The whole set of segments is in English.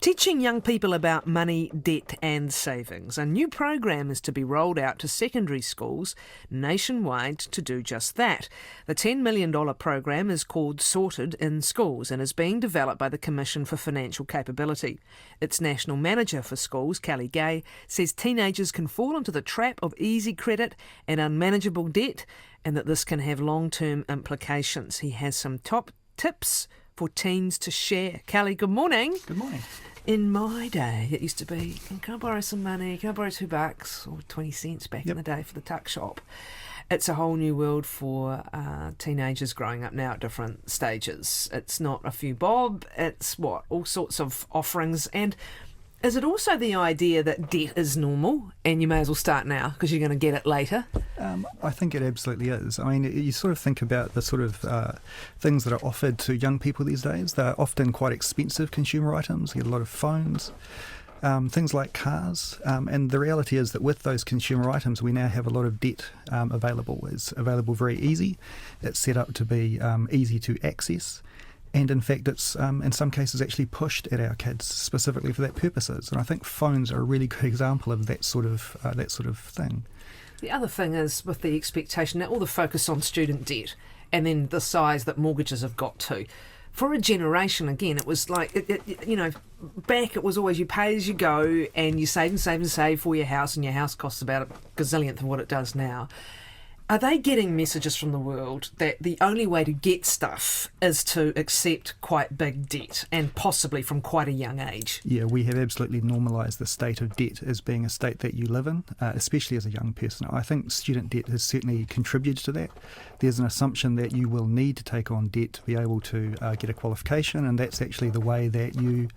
Teaching young people about money, debt and savings. A new program is to be rolled out to secondary schools nationwide to do just that. The $10 million program is called Sorted in Schools and is being developed by the Commission for Financial Capability. Its national manager for schools, Kelly Gay, says teenagers can fall into the trap of easy credit and unmanageable debt, and that this can have long-term implications. He has some top tips for teens to share. Kelly, good morning. Good morning. In my day, it used to be, can I borrow some money? Can I borrow $2 or 20 cents back in the day for the tuck shop? It's a whole new world for teenagers growing up now at different stages. It's not a few bob, it's all sorts of offerings. And is it also the idea that debt is normal and you may as well start now because you're going to get it later? I think it absolutely is. I mean, you sort of think about the sort of things that are offered to young people these days. They're often quite expensive consumer items. You get a lot of phones, things like cars. And the reality is that with those consumer items, we now have a lot of debt available. It's available very easy. It's set up to be easy to access. And in fact, it's in some cases actually pushed at our kids specifically for that purposes. And I think phones are a really good example of that sort of thing. The other thing is with the expectation, now all the focus on student debt and then the size that mortgages have got to. For a generation, again, it was like, back it was always you pay as you go and you save and save and save for your house, and your house costs about a gazillionth of what it does now. Are they getting messages from the world that the only way to get stuff is to accept quite big debt, and possibly from quite a young age? Yeah, we have absolutely normalised the state of debt as being a state that you live in, especially as a young person. I think student debt has certainly contributed to that. There's an assumption that you will need to take on debt to be able to get a qualification, and that's actually the way that you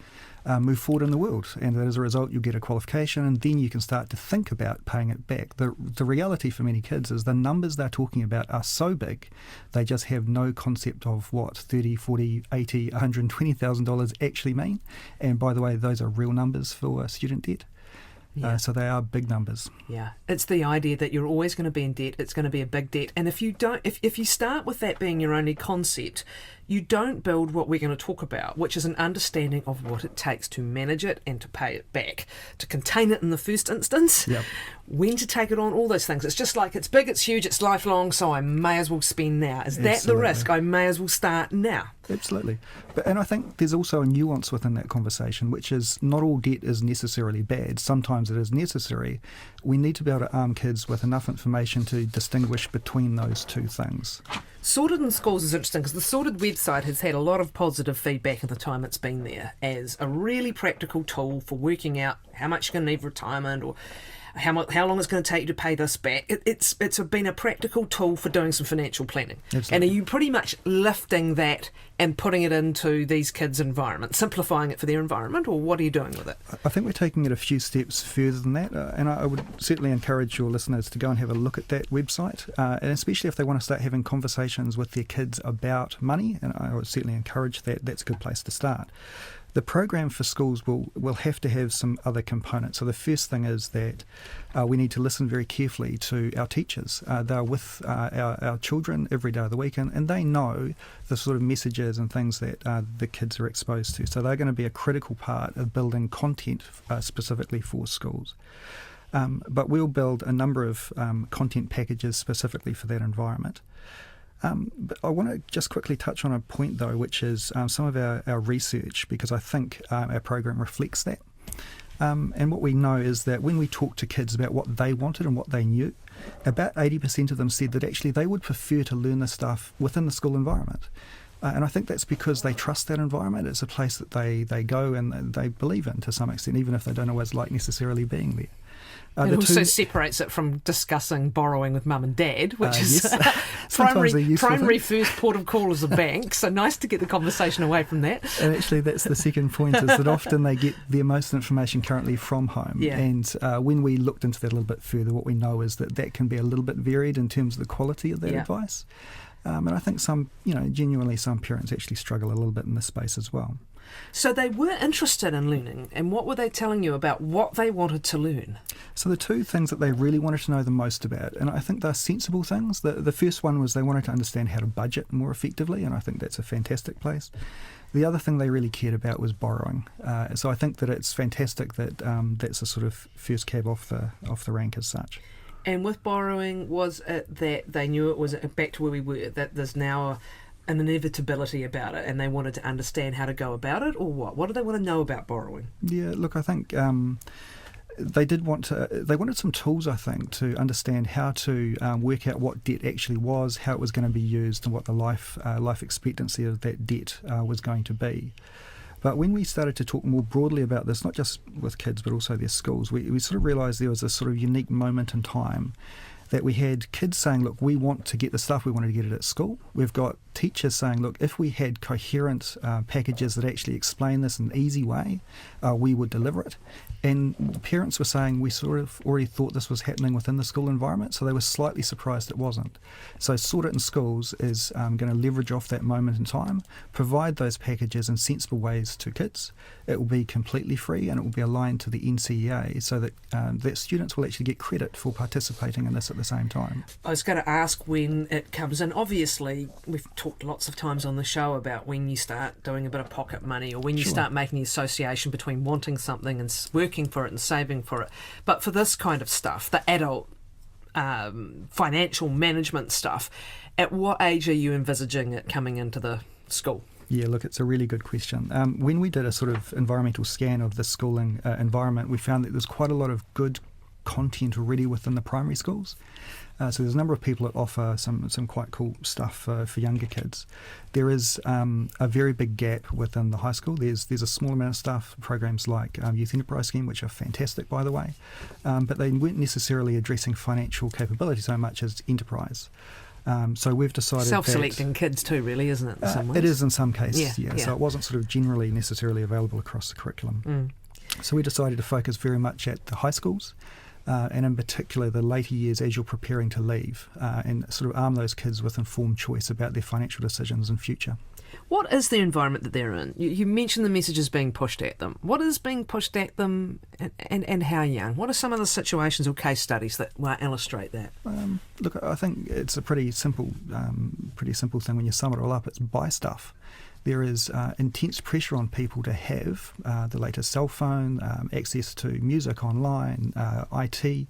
move forward in the world, and that as a result you'll get a qualification and then you can start to think about paying it back. The reality for many kids is the numbers they're talking about are so big they just have no concept of what $30, $40, $80, $120,000 actually mean. And by the way, those are real numbers for student debt. Yeah. So they are big numbers. Yeah, it's the idea that you're always going to be in debt. It's going to be a big debt, and if you don't, if you start with that being your only concept, you don't build what we're going to talk about, which is an understanding of what it takes to manage it and to pay it back, to contain it in the first instance, when to take it on, all those things. It's just like it's big, it's huge, it's lifelong, so I may as well spend now. Is that the risk? I may as well start now. Absolutely. And I think there's also a nuance within that conversation, which is not all debt is necessarily bad. Sometimes it is necessary. We need to be able to arm kids with enough information to distinguish between those two things. Sorted in Schools is interesting because the Sorted website has had a lot of positive feedback in the time it's been there as a really practical tool for working out how much you're going to need for retirement or how long it's going to take you to pay this back. It's been a practical tool for doing some financial planning. Absolutely. And are you pretty much lifting that and putting it into these kids' environment, simplifying it for their environment, or what are you doing with it? I think we're taking it a few steps further than that, and I would certainly encourage your listeners to go and have a look at that website, and especially if they want to start having conversations with their kids about money, and I would certainly encourage that. That's a good place to start. The program for schools will have to have some other components. So the first thing is that we need to listen very carefully to our teachers. They're with our children every day of the week, and they know the sort of messages and things that the kids are exposed to. So they're going to be a critical part of building content specifically for schools. But we'll build a number of content packages specifically for that environment. But I want to just quickly touch on a point, though, which is some of our research, because I think our program reflects that. And what we know is that when we talk to kids about what they wanted and what they knew, about 80% of them said that actually they would prefer to learn this stuff within the school environment. And I think that's because they trust that environment. It's a place that they go and they believe in to some extent, even if they don't always like necessarily being there. It also separates it from discussing borrowing with mum and dad, which is primary first port of call is a bank. So nice to get the conversation away from that. And actually, that's the second point, is that often they get their most information currently from home. Yeah. And when we looked into that a little bit further, what we know is that can be a little bit varied in terms of the quality of that advice. And I think genuinely some parents actually struggle a little bit in this space as well. So they were interested in learning, and what were they telling you about what they wanted to learn? So the two things that they really wanted to know the most about, and I think they're sensible things. The first one was they wanted to understand how to budget more effectively, and I think that's a fantastic place. The other thing they really cared about was borrowing. So I think that it's fantastic that that's a sort of first cab off the rank as such. And with borrowing, was it that they knew it was back to where we were, that there's now an inevitability about it and they wanted to understand how to go about it, or what? What do they want to know about borrowing? Yeah, look, I think they wanted some tools, I think, to understand how to work out what debt actually was, how it was going to be used, and what the life expectancy of that debt was going to be. But when we started to talk more broadly about this, not just with kids but also their schools, we sort of realised there was a sort of unique moment in time that we had kids saying, look, we want to get the stuff, we wanted to get it at school. We've got teachers saying, look, if we had coherent packages that actually explain this in an easy way, we would deliver it. And parents were saying we sort of already thought this was happening within the school environment, so they were slightly surprised it wasn't. So Sort It in Schools is going to leverage off that moment in time, provide those packages in sensible ways to kids. It will be completely free and it will be aligned to the NCEA so that students will actually get credit for participating in this at the same time. I was going to ask when it comes in. Obviously, we've talked lots of times on the show about when you start doing a bit of pocket money, or when you start making the association between wanting something and working for it and saving for it. But for this kind of stuff, the adult financial management stuff, at what age are you envisaging it coming into the school? Yeah, look, it's a really good question. When we did a sort of environmental scan of the schooling environment, we found that there's quite a lot of good content already within the primary schools. So there's a number of people that offer some quite cool stuff for younger kids. There is a very big gap within the high school. There's a small amount of stuff, programs like Youth Enterprise Scheme, which are fantastic, by the way, but they weren't necessarily addressing financial capability so much as enterprise. So we've decided self-selecting kids too, really, isn't it? In some ways? It is in some cases, yeah. So it wasn't sort of generally necessarily available across the curriculum. So we decided to focus very much at the high schools. And in particular the later years as you're preparing to leave, and sort of arm those kids with informed choice about their financial decisions and future. What is the environment that they're in? You mentioned the messages being pushed at them. What is being pushed at them, and how young? What are some of the situations or case studies that will illustrate that? Look, I think it's a pretty simple thing when you sum it all up. It's buy stuff. There is intense pressure on people to have the latest cell phone, access to music online, IT.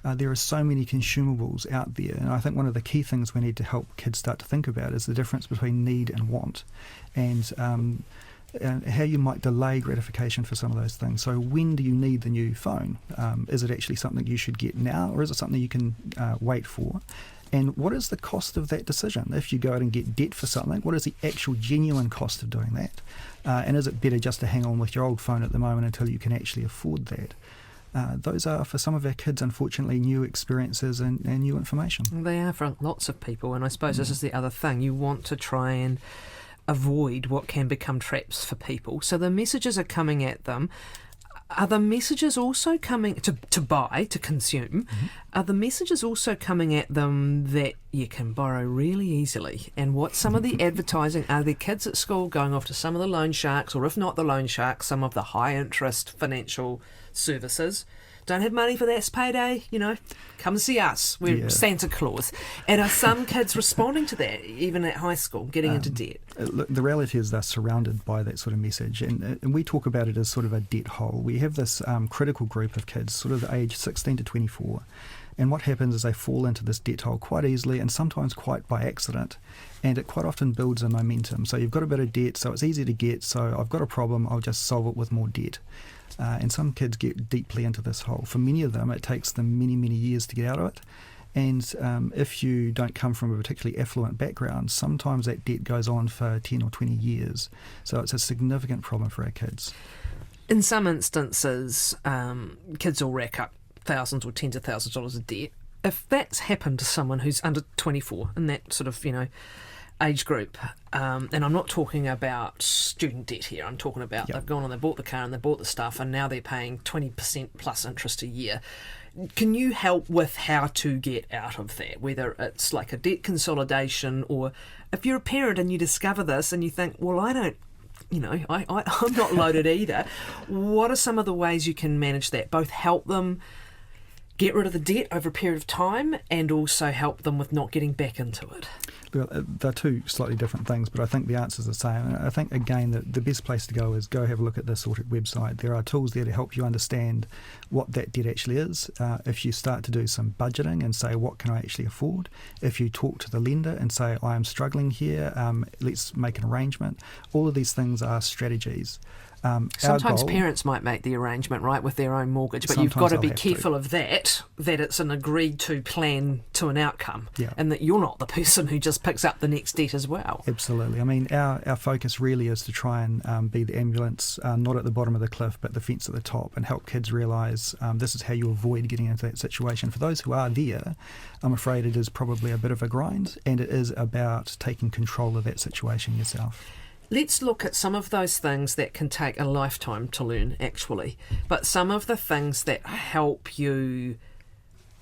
There are so many consumables out there, and I think one of the key things we need to help kids start to think about is the difference between need and want, and how you might delay gratification for some of those things. So when do you need the new phone? Is it actually something you should get now, or is it something you can wait for? And what is the cost of that decision? If you go out and get debt for something, what is the actual genuine cost of doing that? And is it better just to hang on with your old phone at the moment until you can actually afford that? Those are, for some of our kids, unfortunately, new experiences and new information. They are for lots of people, and I suppose this is the other thing. You want to try and avoid what can become traps for people. So the messages are coming at them. Are the messages also coming to buy, to consume? Are the messages also coming at them that you can borrow really easily? And what some of the advertising, are there kids at school going off to some of the loan sharks, or if not the loan sharks, some of the high interest financial services? Don't have money for that payday, come see us. We're Santa Claus. And are some kids responding to that, even at high school, getting into debt? Look, the reality is they're surrounded by that sort of message, and we talk about it as sort of a debt hole. We have this critical group of kids, sort of the age 16 to 24, and what happens is they fall into this debt hole quite easily and sometimes quite by accident, and it quite often builds a momentum. So you've got a bit of debt, so it's easy to get, so I've got a problem, I'll just solve it with more debt. And some kids get deeply into this hole. For many of them, it takes them many, many years to get out of it. And if you don't come from a particularly affluent background, sometimes that debt goes on for 10 or 20 years. So it's a significant problem for our kids. In some instances, kids will rack up thousands or tens of thousands of dollars of debt. If that's happened to someone who's under 24 in that sort of, age group, and I'm not talking about student debt here, I'm talking about they've gone and they bought the car and they bought the stuff and now they're paying 20% plus interest a year. Can you help with how to get out of that, whether it's like a debt consolidation, or if you're a parent and you discover this and you think, well, I don't, I'm not loaded either, what are some of the ways you can manage that, both help them get rid of the debt over a period of time and also help them with not getting back into it? Well, they're two slightly different things, but I think the answer's the same. And I think, again, the best place to go is go have a look at the Sorted website. There are tools there to help you understand what that debt actually is. If you start to do some budgeting and say, what can I actually afford? If you talk to the lender and say, I am struggling here, let's make an arrangement. All of these things are strategies. Sometimes parents might make the arrangement, right, with their own mortgage, but you've got to be careful of that it's an agreed to plan to an outcome, and that you're not the person who just picks up the next debt as well. Absolutely. I mean, our focus really is to try and be the ambulance, not at the bottom of the cliff, but the fence at the top, and help kids realise this is how you avoid getting into that situation. For those who are there, I'm afraid it is probably a bit of a grind, and it is about taking control of that situation yourself. Let's look at some of those things that can take a lifetime to learn, actually, but some of the things that help you.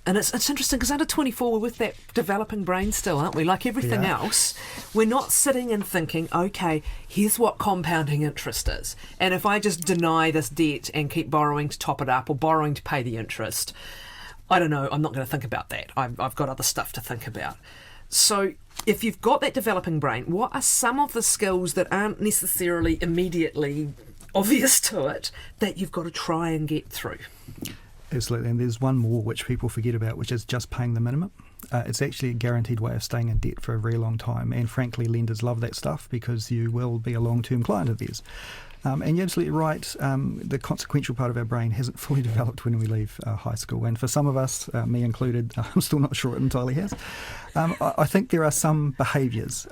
And it's interesting because under 24, we're with that developing brain still, aren't we? Like everything else, we're not sitting and thinking, okay, here's what compounding interest is. And if I just deny this debt and keep borrowing to top it up or borrowing to pay the interest, I don't know, I'm not going to think about that. I've got other stuff to think about. So if you've got that developing brain, what are some of the skills that aren't necessarily immediately obvious to it that you've got to try and get through? Absolutely, and there's one more which people forget about, which is just paying the minimum. It's actually a guaranteed way of staying in debt for a very long time, and frankly, lenders love that stuff because you will be a long-term client of theirs. And you're absolutely right, the consequential part of our brain hasn't fully developed when we leave high school. And for some of us, me included, I'm still not sure it entirely has. I think there are some behaviours.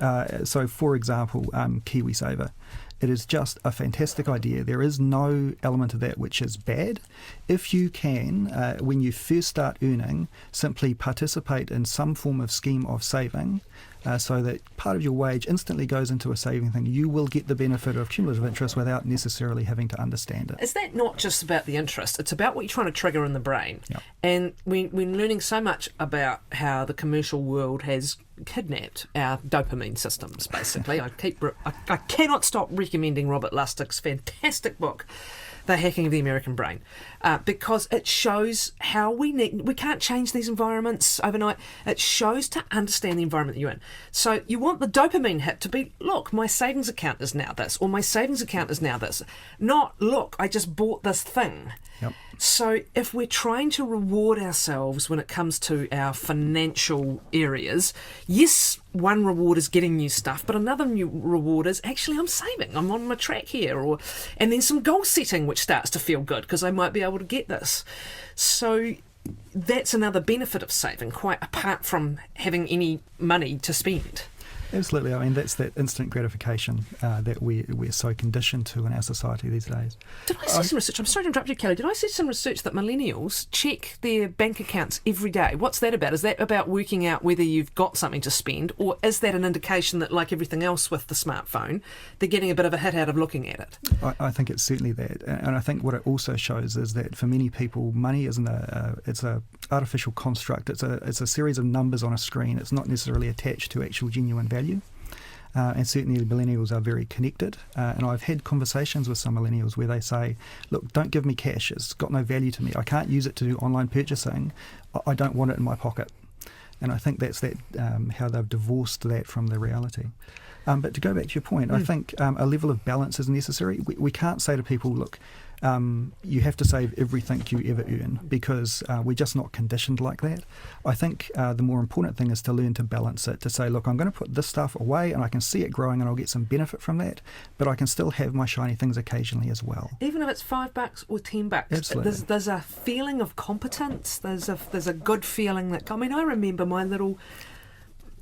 So, for example, Kiwi Saver. It is just a fantastic idea. There is no element of that which is bad. If you can, when you first start earning, simply participate in some form of scheme of saving, so that part of your wage instantly goes into a saving thing, you will get the benefit of cumulative interest without necessarily having to understand it. Is that not just about the interest? It's about what you're trying to trigger in the brain. Yep. And we're learning so much about how the commercial world has kidnapped our dopamine systems, basically. I cannot stop recommending Robert Lustig's fantastic book, The Hacking of the American Brain, because it shows how we can't change these environments overnight. It shows to understand the environment that you're in. So you want the dopamine hit to be, look, my savings account is now this, or my savings account is now this. Not, look, I just bought this thing. Yep. So if we're trying to reward ourselves when it comes to our financial areas, yes, one reward is getting new stuff, but another new reward is actually I'm saving, I'm on my track here, and then some goal setting which starts to feel good because I might be able to get this. So that's another benefit of saving, quite apart from having any money to spend. Absolutely. I mean, that's that instant gratification that we're so conditioned to in our society these days. Did I see some research? I'm sorry to interrupt you, Kelly. Did I see some research that millennials check their bank accounts every day? What's that about? Is that about working out whether you've got something to spend, or is that an indication that, like everything else with the smartphone, they're getting a bit of a hit out of looking at it? I think it's certainly that. And I think what it also shows is that for many people, money isn't it's a artificial construct. It's a series of numbers on a screen. It's not necessarily attached to actual genuine value. And certainly millennials are very connected. And I've had conversations with some millennials where they say, look, don't give me cash. It's got no value to me. I can't use it to do online purchasing. I don't want it in my pocket. And I think that's how they've divorced that from the reality. But to go back to your point, I think a level of balance is necessary. We can't say to people, look, you have to save everything you ever earn, because we're just not conditioned like that. I think the more important thing is to learn to balance it, to say, look, I'm going to put this stuff away and I can see it growing and I'll get some benefit from that, but I can still have my shiny things occasionally as well. Even if it's $5 or $10. Absolutely. There's a feeling of competence. There's a good feeling that, I mean, I remember my little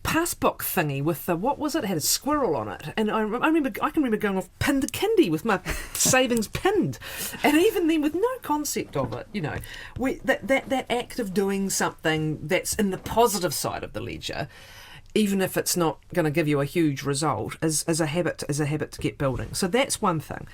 passbook thingy with the, what was it? It had a squirrel on it, and I can remember going off pin to kindy with my savings pinned, and even then with no concept of it, that act of doing something that's in the positive side of the ledger, even if it's not going to give you a huge result, is a habit to get building. So that's one thing.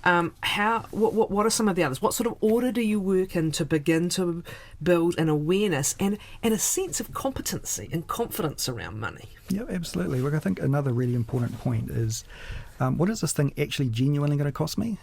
What are some of the others? What sort of order do you work in to begin to build an awareness and a sense of competency and confidence around money? Yeah, absolutely. Look, I think another really important point is What is this thing actually genuinely going to cost me?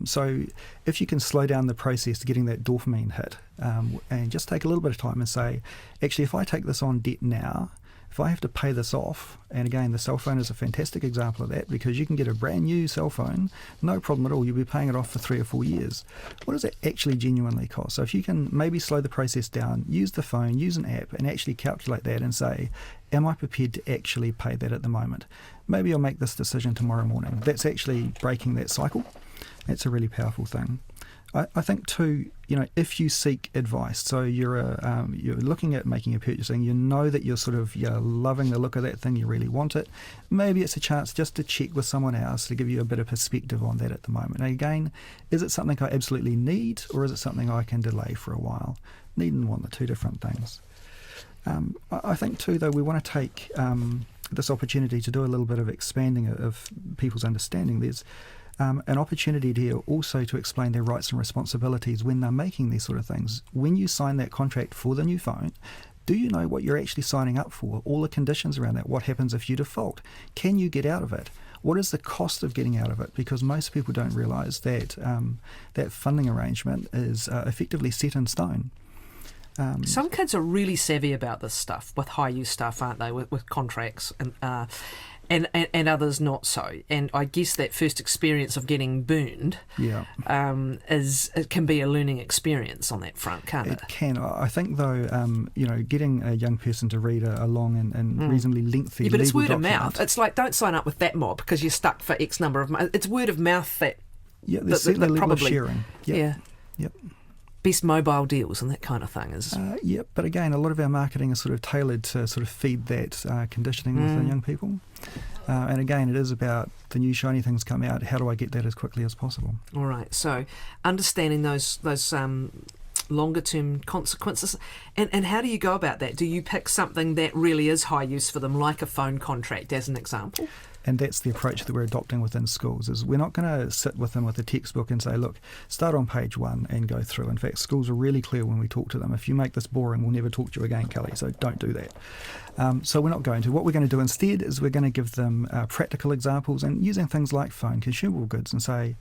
So if you can slow down the process to getting that dopamine hit, and just take a little bit of time and say, actually, if I take this on debt now, if I have to pay this off, and again, the cell phone is a fantastic example of that, because you can get a brand new cell phone, no problem at all, you'll be paying it off for 3 or 4 years. What does it actually genuinely cost? So if you can maybe slow the process down, use the phone, use an app, and actually calculate that and say, am I prepared to actually pay that at the moment? Maybe I'll make this decision tomorrow morning. That's actually breaking that cycle. That's a really powerful thing. I think too, if you seek advice, so you're looking at making a purchasing, you know that you're loving the look of that thing, you really want it. Maybe it's a chance just to check with someone else to give you a bit of perspective on that at the moment. And again, is it something I absolutely need, or is it something I can delay for a while? Need and want are two different things. I think too, though, we want to take this opportunity to do a little bit of expanding of people's understanding. There's an opportunity here also to explain their rights and responsibilities when they're making these sort of things. When you sign that contract for the new phone, do you know what you're actually signing up for? All the conditions around that. What happens if you default? Can you get out of it? What is the cost of getting out of it? Because most people don't realise that that funding arrangement is effectively set in stone. Some kids are really savvy about this stuff, with high-use stuff, aren't they, with contracts, and others not so. And I guess that first experience of getting burned it can be a learning experience on that front, can't it? It can. I think, though, getting a young person to read a long and reasonably lengthy legal document. But it's word of mouth. It's like, don't sign up with that mob because you're stuck for X number of months. It's word of mouth that... Yeah, there's certainly a level of sharing. Yep. Best mobile deals and that kind of thing is... but again, a lot of our marketing is sort of tailored to sort of feed that conditioning within young people. And again, it is about the new shiny things come out, how do I get that as quickly as possible? All right, so understanding those longer term consequences, and how do you go about that? Do you pick something that really is high use for them, like a phone contract as an example? And that's the approach that we're adopting within schools, is we're not going to sit with them with a textbook and say, look, start on page 1 and go through. In fact, schools are really clear when we talk to them. If you make this boring, we'll never talk to you again, Kelly, so don't do that. So we're not going to. What we're going to do instead is we're going to give them practical examples and using things like phone consumable goods and say,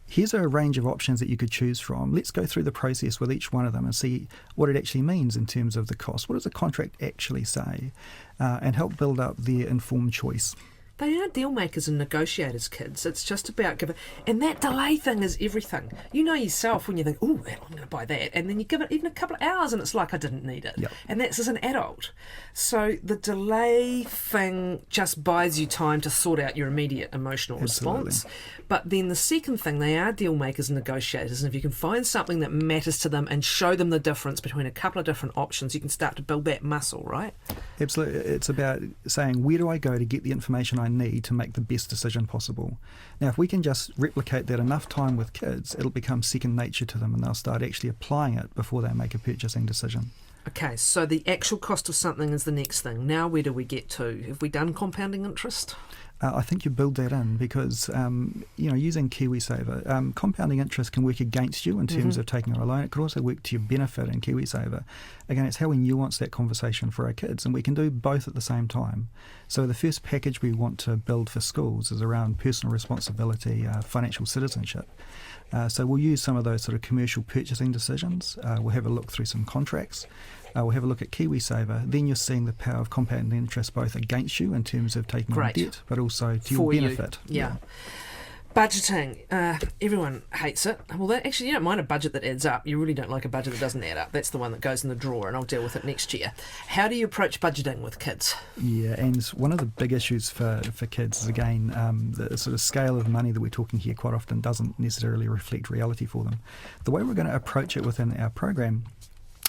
here's a range of options that you could choose from. Let's go through the process with each one of them and see what it actually means in terms of the cost. What does the contract actually say? And help build up their informed choice. They are deal makers and negotiators, kids. It's just about giving... And that delay thing is everything. You know yourself when you think, oh, I'm going to buy that. And then you give it even a couple of hours and it's like, I didn't need it. Yep. And that's as an adult. So the delay thing just buys you time to sort out your immediate emotional response. But then the second thing, they are deal makers and negotiators. And if you can find something that matters to them and show them the difference between a couple of different options, you can start to build that muscle, right? Absolutely. It's about saying, where do I go to get the information I need to make the best decision possible? Now, if we can just replicate that enough time with kids, it'll become second nature to them and they'll start actually applying it before they make a purchasing decision. Okay, so the actual cost of something is the next thing. Now where do we get to? Have we done compounding interest? I think you build that in because, using KiwiSaver, compounding interest can work against you in terms of taking a loan. It could also work to your benefit in KiwiSaver. Again, it's how we nuance that conversation for our kids, and we can do both at the same time. So the first package we want to build for schools is around personal responsibility, financial citizenship. So we'll use some of those sort of commercial purchasing decisions. We'll have a look through some contracts. We'll have a look at KiwiSaver. Then you're seeing the power of compounding interest both against you in terms of taking on debt, but also to your benefit. Yeah. Budgeting. Everyone hates it. Well, actually, you don't mind a budget that adds up. You really don't like a budget that doesn't add up. That's the one that goes in the drawer, and I'll deal with it next year. How do you approach budgeting with kids? Yeah, and one of the big issues for kids is, again, the sort of scale of money that we're talking here quite often doesn't necessarily reflect reality for them. The way we're going to approach it within our program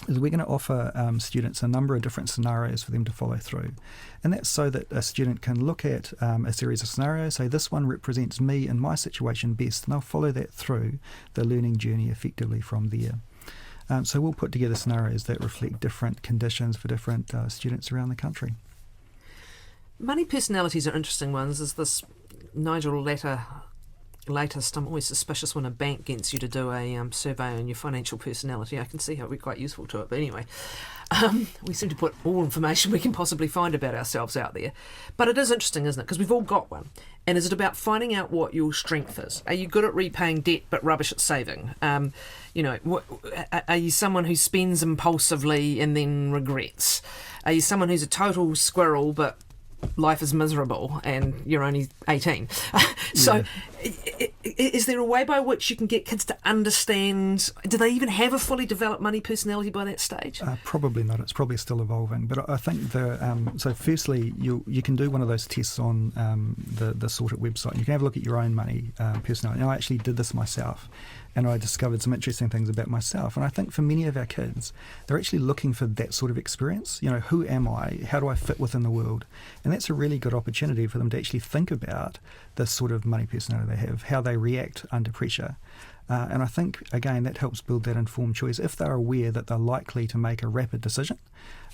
is we're going to offer students a number of different scenarios for them to follow through. And that's so that a student can look at a series of scenarios, say this one represents me and my situation best, and they'll follow that through the learning journey effectively from there. So we'll put together scenarios that reflect different conditions for different students around the country. Money personalities are interesting ones. There's this Nigel Latter latest. I'm always suspicious when a bank gets you to do a survey on your financial personality. I can see how it would be quite useful to it. But anyway, we seem to put all information we can possibly find about ourselves out there. But it is interesting, isn't it? Because we've all got one. And is it about finding out what your strength is? Are you good at repaying debt but rubbish at saving? Are you someone who spends impulsively and then regrets? Are you someone who's a total squirrel but life is miserable and you're only 18? So is there a way by which you can get kids to understand, do they even have a fully developed money personality by that stage? Probably not. It's probably still evolving. But I think so firstly, you can do one of those tests on the Sorted website. You can have a look at your own money personality. And I actually did this myself, and I discovered some interesting things about myself. And I think for many of our kids, they're actually looking for that sort of experience. Who am I? How do I fit within the world? And that's a really good opportunity for them to actually think about the sort of money personality they have, how they react under pressure. And I think, again, that helps build that informed choice. If they're aware that they're likely to make a rapid decision,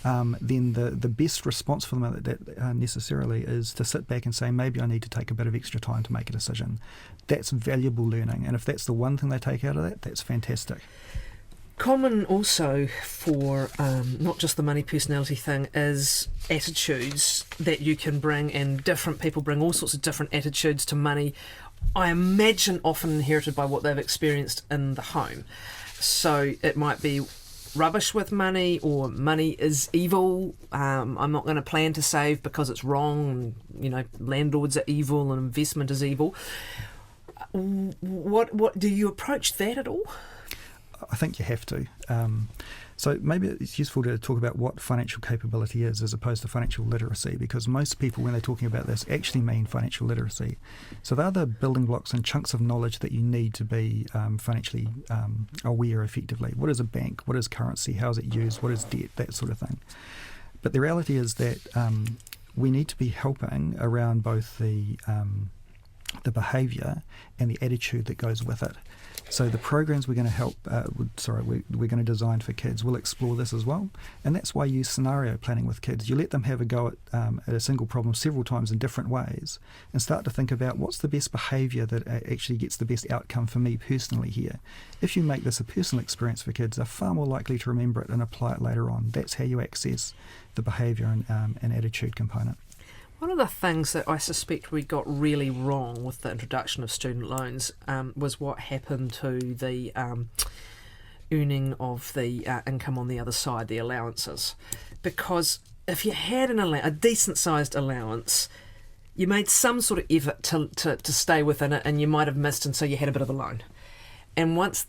then the best response for them that necessarily is to sit back and say, maybe I need to take a bit of extra time to make a decision. That's valuable learning. And if that's the one thing they take out of that, that's fantastic. Common also for not just the money personality thing is attitudes that you can bring, and different people bring all sorts of different attitudes to money. I imagine often inherited by what they've experienced in the home. So it might be rubbish with money, or money is evil. I'm not going to plan to save because it's wrong. Landlords are evil and investment is evil. What do you approach that at all? I think you have to. So maybe it's useful to talk about what financial capability is as opposed to financial literacy, because most people, when they're talking about this, actually mean financial literacy. So they're the building blocks and chunks of knowledge that you need to be financially aware effectively. What is a bank? What is currency? How is it used? What is debt? That sort of thing. But the reality is that we need to be helping around both the behaviour and the attitude that goes with it. So the programs we're going to design for kids will explore this as well, and that's why you use scenario planning with kids. You let them have a go at a single problem several times in different ways, and start to think about what's the best behaviour that actually gets the best outcome for me personally here. If you make this a personal experience for kids, they're far more likely to remember it and apply it later on. That's how you access the behaviour and attitude component. One of the things that I suspect we got really wrong with the introduction of student loans was what happened to the earning of the income on the other side, the allowances. Because if you had a decent-sized allowance, you made some sort of effort to stay within it, and you might have missed, and so you had a bit of a loan. And once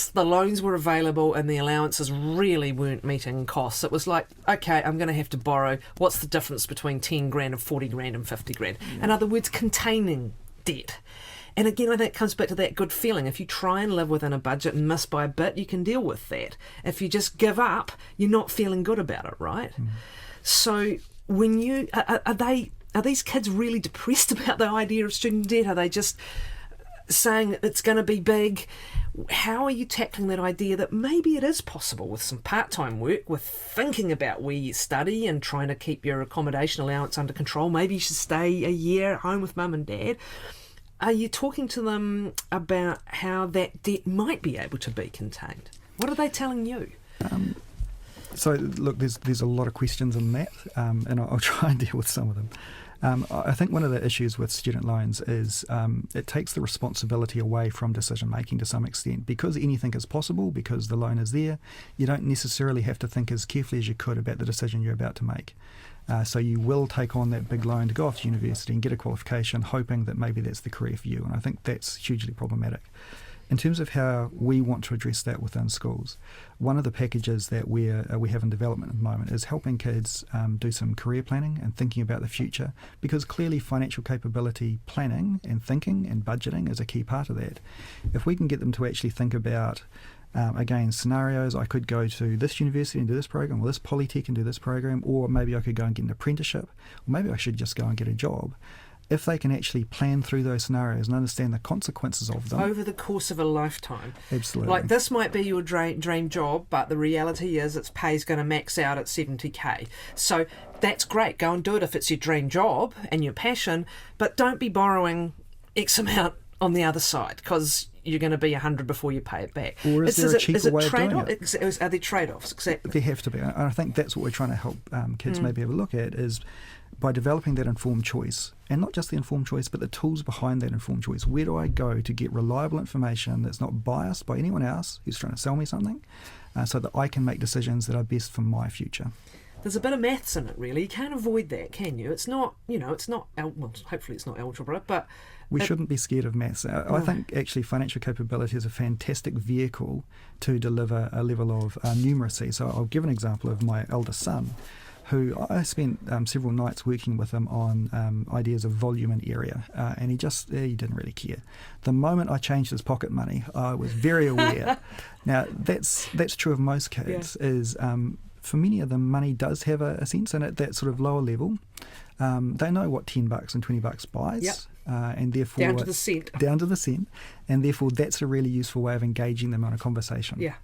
the loans were available and the allowances really weren't meeting costs, it was like, okay, I'm going to have to borrow. What's the difference between 10 grand and 40 grand and 50 grand? Yeah. In other words, containing debt. And again, I think it comes back to that good feeling. If you try and live within a budget and miss by a bit, you can deal with that. If you just give up, you're not feeling good about it, right? Mm. So when you are these kids really depressed about the idea of student debt? Are they just saying it's going to be big? How are you tackling that idea that maybe it is possible with some part-time work, with thinking about where you study and trying to keep your accommodation allowance under control? Maybe you should stay a year at home with mum and dad. Are you talking to them about how that debt might be able to be contained? What are they telling you? So look, there's a lot of questions in that, and I'll try and deal with some of them. I think one of the issues with student loans is it takes the responsibility away from decision making to some extent. Because anything is possible, because the loan is there, you don't necessarily have to think as carefully as you could about the decision you're about to make. So you will take on that big loan to go off to university and get a qualification, hoping that maybe that's the career for you. And I think that's hugely problematic. In terms of how we want to address that within schools, one of the packages that we have in development at the moment is helping kids do some career planning and thinking about the future, because clearly financial capability planning and thinking and budgeting is a key part of that. If we can get them to actually think about, again, scenarios, I could go to this university and do this program, or this polytech and do this program, or maybe I could go and get an apprenticeship, or maybe I should just go and get a job. If they can actually plan through those scenarios and understand the consequences of them over the course of a lifetime. Absolutely. Like, this might be your dream job, but the reality is its pay's going to max out at 70k. So that's great. Go and do it if it's your dream job and your passion, but don't be borrowing X amount on the other side because you're going to be 100 before you pay it back. Or is there a cheaper way of doing it? Are there trade-offs? Exactly. There have to be. And I think that's what we're trying to help kids maybe have a look at, is by developing that informed choice, and not just the informed choice, but the tools behind that informed choice. Where do I go to get reliable information that's not biased by anyone else who's trying to sell me something, so that I can make decisions that are best for my future? There's a bit of maths in it, really. You can't avoid that, can you? It's not, well, hopefully it's not algebra, but... We shouldn't be scared of maths. I think actually financial capability is a fantastic vehicle to deliver a level of numeracy. So I'll give an example of my eldest son, who I spent several nights working with him on ideas of volume and area, and he didn't really care. The moment I changed his pocket money, I was very aware. Now, that's true of most kids, is... for many of them, money does have a sense, and at that sort of lower level, they know what $10 and $20 buys, and therefore down to the cent. Down to the cent, and therefore that's a really useful way of engaging them on a conversation. Yeah.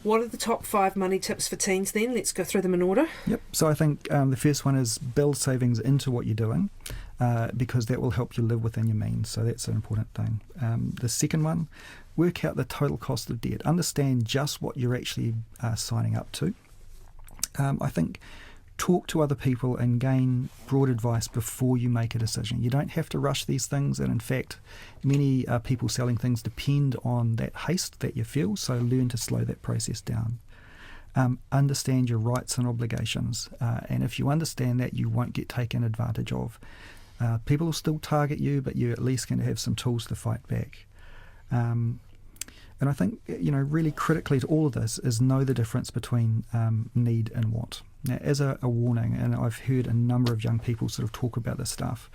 What are the top 5 money tips for teens then? Let's go through them in order. Yep. So I think the first one is build savings into what you're doing, because that will help you live within your means. So that's an important thing. The second one, work out the total cost of debt. Understand just what you're actually signing up to. I think talk to other people and gain broad advice before you make a decision. You don't have to rush these things, and in fact, many people selling things depend on that haste that you feel, so learn to slow that process down. Understand your rights and obligations, and if you understand that, you won't get taken advantage of. People will still target you, but you're at least going to have some tools to fight back. And I think, really critically to all of this is know the difference between need and want. Now, as a warning, and I've heard a number of young people sort of talk about this stuff,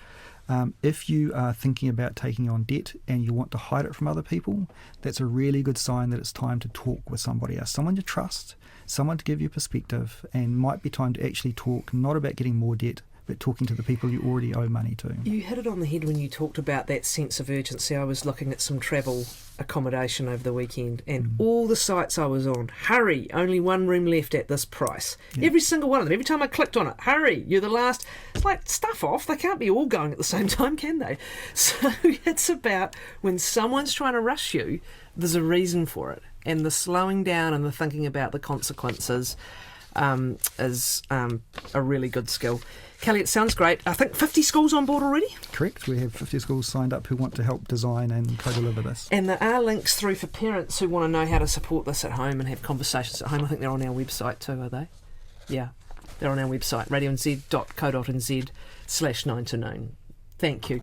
if you are thinking about taking on debt and you want to hide it from other people, that's a really good sign that it's time to talk with somebody else, someone you trust, someone to give you perspective, and might be time to actually talk, not about getting more debt, but talking to the people you already owe money to. You hit it on the head when you talked about that sense of urgency. I was looking at some travel accommodation over the weekend, and all the sites I was on, hurry, only one room left at this price. Yeah. Every single one of them, every time I clicked on it, hurry, you're the last. It's like, stuff off, they can't be all going at the same time, can they? So it's about when someone's trying to rush you, there's a reason for it. And the slowing down and the thinking about the consequences is a really good skill. Kelly, it sounds great. I think 50 schools on board already? Correct. We have 50 schools signed up who want to help design and co-deliver this. And there are links through for parents who want to know how to support this at home and have conversations at home. I think they're on our website too, are they? Yeah, they're on our website, radionz.co.nz/9 to noon. Thank you.